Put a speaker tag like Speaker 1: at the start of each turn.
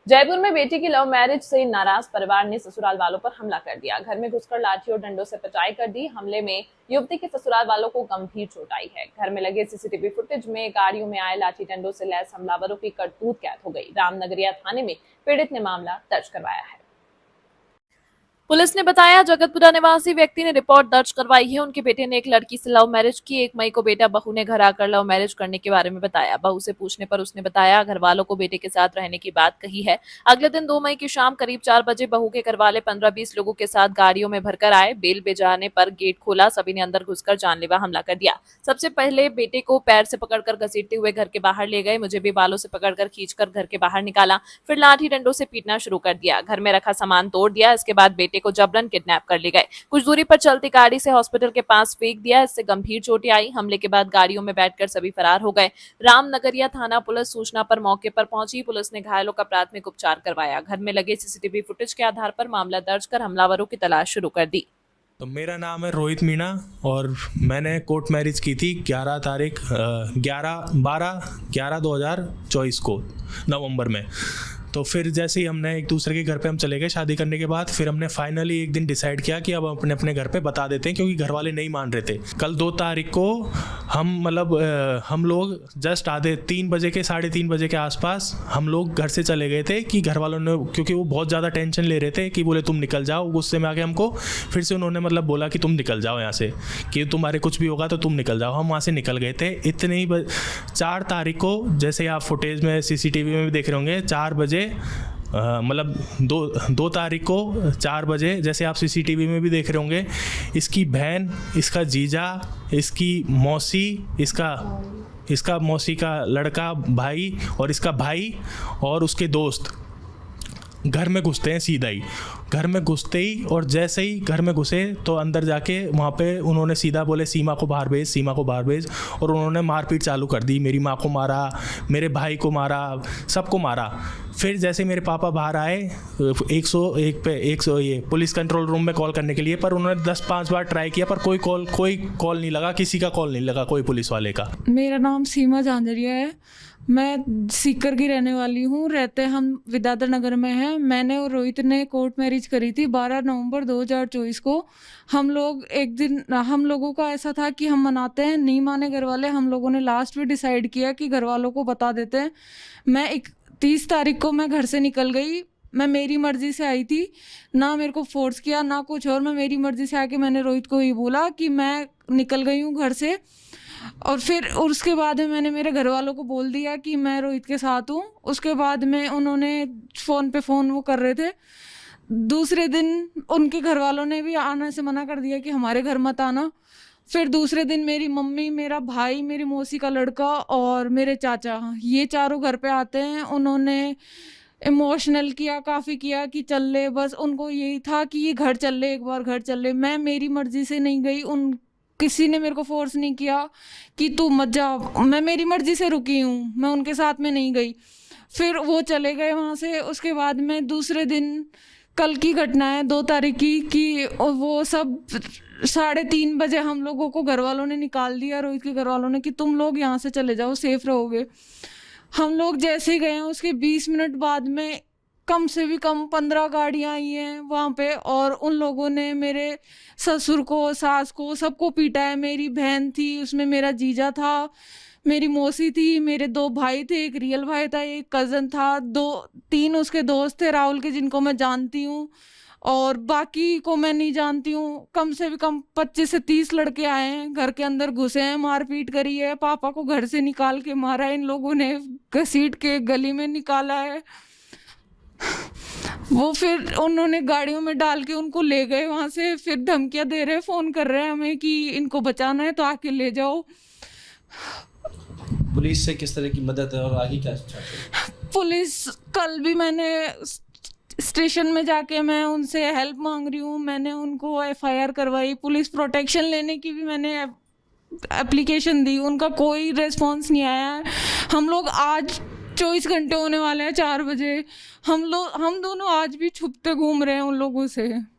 Speaker 1: जयपुर में बेटी की लव मैरिज से नाराज परिवार ने ससुराल वालों पर हमला कर दिया। घर में घुसकर लाठी और डंडों से पिटाई कर दी। हमले में युवती के ससुराल वालों को गंभीर चोट आई है। घर में लगे सीसीटीवी फुटेज में गाड़ियों में आए लाठी डंडों से लैस हमलावरों की करतूत कैद हो गई। रामनगरिया थाने में पीड़ित ने मामला दर्ज करवाया है। पुलिस ने बताया, जगतपुरा निवासी व्यक्ति ने रिपोर्ट दर्ज करवाई है। उनके बेटे ने एक लड़की से लव मैरिज की। 1 मई को बेटा बहू ने घर आकर लव मैरिज करने के बारे में बताया। बहू से पूछने पर उसने बताया घर वालों को बेटे के साथ रहने की बात कही है। अगले दिन 2 मई की शाम करीब 4 बजे बहू के घर वाले 15-20 लोगों के साथ गाड़ियों में भरकर आए। बेल बजाने पर गेट खोला। सभी ने अंदर घुसकर जानलेवा हमला कर दिया। सबसे पहले बेटे को पैर से पकड़कर घसीटते हुए घर के बाहर ले गए। मुझे भी बालों से पकड़कर खींचकर घर के बाहर निकाला। फिर लाठी डंडों से पीटना शुरू कर दिया। घर में रखा सामान तोड़ दिया। इसके बाद बेटे को जबरन किडनैप कर ले गए। कुछ दूरी पर चलती गाड़ी से हॉस्पिटल के पास फेंक दिया। इससे गंभीर चोटें आई। हमले के बाद गाड़ियों में बैठकर सभी फरार हो गए। रामनगरिया थाना पुलिस सूचना पर मौके पर पहुंची। पुलिस ने घायलों का प्राथमिक उपचार करवाया। घर में लगे सीसीटीवी फुटेज के आधार पर मामला दर्ज कर हमलावरों की तलाश शुरू कर दी।
Speaker 2: तो मेरा नाम है रोहित मीणा और मैंने कोर्ट मैरिज की थी 11 तारीख 11/12/2024 को नवंबर में। तो फिर जैसे ही हमने एक दूसरे के घर पे हम चले गए शादी करने के बाद, फिर हमने फाइनली एक दिन डिसाइड किया कि अब अपने अपने घर पे बता देते हैं, क्योंकि घर वाले नहीं मान रहे थे। कल 2 तारीख को हम लोग जस्ट आधे 3 बजे के 3:30 बजे के आसपास हम लोग घर से चले गए थे कि घर वालों ने, क्योंकि वो बहुत ज़्यादा टेंशन ले रहे थे कि बोले तुम निकल जाओ। गुस्से में आके हमको फिर से उन्होंने बोला कि तुम निकल जाओ यहाँ से, कि तुम्हारे कुछ भी होगा तो तुम निकल जाओ। हम वहाँ से निकल गए थे। इतने ही 4 तारीख को, जैसे आप फुटेज में सीसीटीवी में भी देख रहे होंगे, 4 बजे 2 तारीख को 4 बजे, जैसे आप सीसीटीवी में भी देख रहे होंगे, इसकी बहन, इसका जीजा, इसकी मौसी, इसका मौसी का लड़का भाई और इसका भाई और उसके दोस्त घर में घुसते हैं सीधा ही। घर में घुसते ही और जैसे ही घर में घुसे तो अंदर जाके वहाँ पे उन्होंने सीधा बोले सीमा को बाहर भेज, सीमा को बाहर भेज, और उन्होंने मारपीट चालू कर दी। मेरी माँ को मारा, मेरे भाई को मारा, सबको मारा। फिर जैसे मेरे पापा बाहर आए 101 पे 100 ये पुलिस कंट्रोल रूम में कॉल करने के लिए, पर उन्होंने 10-5 बार ट्राई किया पर कोई कॉल नहीं लगा, किसी का कॉल नहीं लगा, कोई पुलिस वाले का।
Speaker 3: मेरा नाम सीमा झांझरिया है। मैं सीकर की रहने वाली हूँ। रहते हम विद्याधर नगर में हैं। मैंने और रोहित ने कोर्ट मैरिज करी थी 12 नवंबर 2024 को। हम लोग एक दिन, हम लोगों का ऐसा था कि हम मनाते हैं, नहीं माने घर वाले। हम लोगों ने लास्ट में डिसाइड किया कि घर वालों को बता देते हैं। मैं 30 तारीख को मैं घर से निकल गई। मैं मेरी मर्जी से आई थी, ना मेरे को फोर्स किया ना कुछ और। मैं मेरी मर्जी से आके मैंने रोहित को ही बोला कि मैं निकल गई हूँ घर से। और फिर उसके बाद में मैंने मेरे घर वालों को बोल दिया कि मैं रोहित के साथ हूँ। उसके बाद में उन्होंने फ़ोन वो कर रहे थे। दूसरे दिन उनके घर वालों ने भी आने से मना कर दिया कि हमारे घर मत आना। फिर दूसरे दिन मेरी मम्मी, मेरा भाई, मेरी मौसी का लड़का और मेरे चाचा, ये चारों घर पे आते हैं। उन्होंने इमोशनल किया, काफ़ी किया कि चल ले। बस उनको यही था कि ये घर चल ले, एक बार घर चल ले। मैं मेरी मर्जी से नहीं गई। किसी ने मेरे को फोर्स नहीं किया कि तू मत जा। मैं मेरी मर्जी से रुकी हूँ, मैं उनके साथ में नहीं गई। फिर वो चले गए वहाँ से। उसके बाद में दूसरे दिन, कल की घटना है 2 तारीख की, कि वो सब 3:30 बजे हम लोगों को घर वालों ने निकाल दिया, रोहित के घर वालों ने, कि तुम लोग यहाँ से चले जाओ, सेफ रहोगे। हम लोग जैसे ही गए हैं उसके 20 मिनट बाद में कम से भी कम 15 गाड़ियाँ आई हैं वहाँ पे, और उन लोगों ने मेरे ससुर को, सास को, सबको पीटा है। मेरी बहन थी, उसमें मेरा जीजा था, मेरी मौसी थी, मेरे 2 भाई थे, एक रियल भाई था, एक कज़न था, 3 उसके दोस्त थे राहुल के, जिनको मैं जानती हूँ, और बाकी को मैं नहीं जानती हूँ। कम से भी कम 25 से 30 लड़के आए हैं, घर के अंदर घुसे हैं, मारपीट करी है। पापा को घर से निकाल के मारा है इन लोगों ने, घसीट के गली में निकाला है। वो फिर उन्होंने गाड़ियों में डाल के उनको ले गए वहाँ से। फिर धमकियाँ दे रहे, फ़ोन कर रहे हैं हमें कि इनको बचाना है तो आके ले जाओ।
Speaker 4: पुलिस से किस तरह की मदद है और आगे क्या चाहते हैं?
Speaker 3: पुलिस, कल भी मैंने स्टेशन में जाके मैं उनसे हेल्प मांग रही हूँ। मैंने उनको एफआईआर करवाई, पुलिस प्रोटेक्शन लेने की भी मैंने एप्लीकेशन दी, उनका कोई रिस्पॉन्स नहीं आया। हम लोग आज 24 घंटे होने वाले हैं 4 बजे, हम दोनों आज भी छुपते घूम रहे हैं उन लोगों से।